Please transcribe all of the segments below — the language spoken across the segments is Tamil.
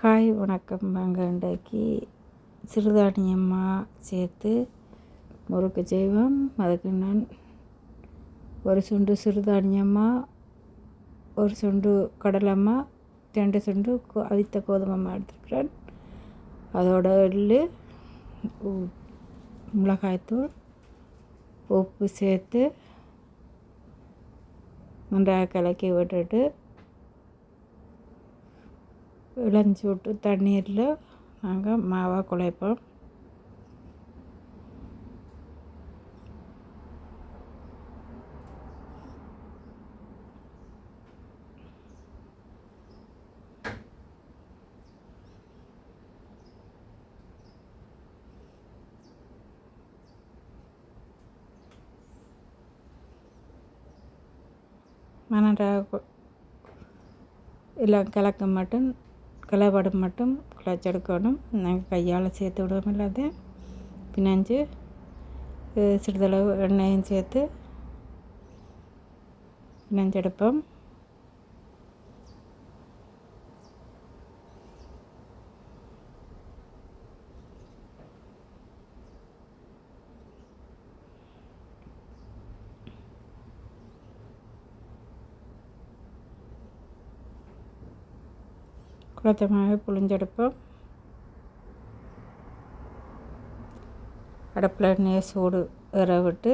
ஹாய் வணக்கம். நாங்கள் இன்றைக்கு சிறுதானியமாக சேர்த்து முறுக்கு செய்வோம். அதுக்கு நான் ஒரு சுண்டு சிறுதானியமாக, ஒரு சுண்டு கடலைமா, 2 சுண்டு அவித்த கோதுமைமா எடுத்துருக்கிறேன். அதோட எள்ளு, மிளகாய்த்தூள், உப்பு சேர்த்து நன்றாக கலக்கி விட்டுட்டு இளஞ்சூட்டு தண்ணீரில் நாங்கள் மாவை குழைப்போம். நன்றாக எல்லாம் கலக்க மட்டும் கலப்படம் மட்டும் குழைச்செடுக்கணும். நாங்கள் கையால் சேர்த்து விடுவோம். இல்லாத பிணைஞ்சு சிறிதளவு எண்ணெயும் சேர்த்து பிணைஞ்செடுப்போம். குளத்தமாக புழிஞ்செடுப்போம். அடுப்பில் எண்ணெயை சூடு ஏற விட்டு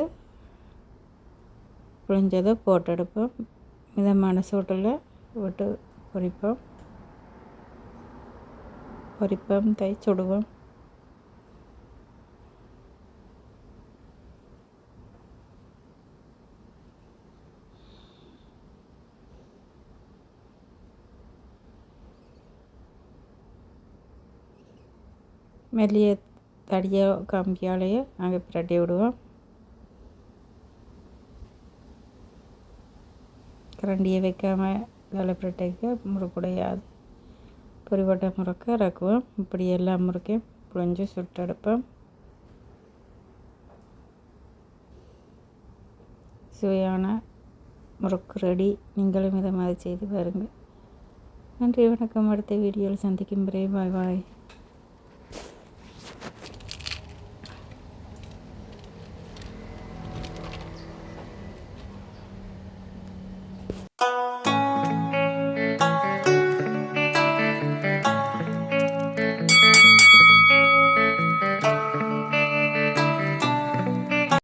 புழிஞ்சதை போட்டெடுப்போம். மிதமான சூட்டில் விட்டு பொரிப்போம் சுடுவோம். மெல்லிய தடியை கம்பியாலேயே நாங்கள் பிரட்டி விடுவோம். கரண்டியை வைக்காமல் வேலை பிரட்டைக்க முறுக்குடையாது. பொரிவட்டை முறுக்க இறக்குவோம். இப்படி எல்லா முறுக்கையும் புழிஞ்சு சுட்டெடுப்போம். சுவையான முறுக்கு ரெடி. நீங்களும் இதை மாதிரி செய்து பாருங்கள். நன்றி, வணக்கம். அடுத்த வீடியோவில் சந்திக்கும் வரை பாய் பாய்.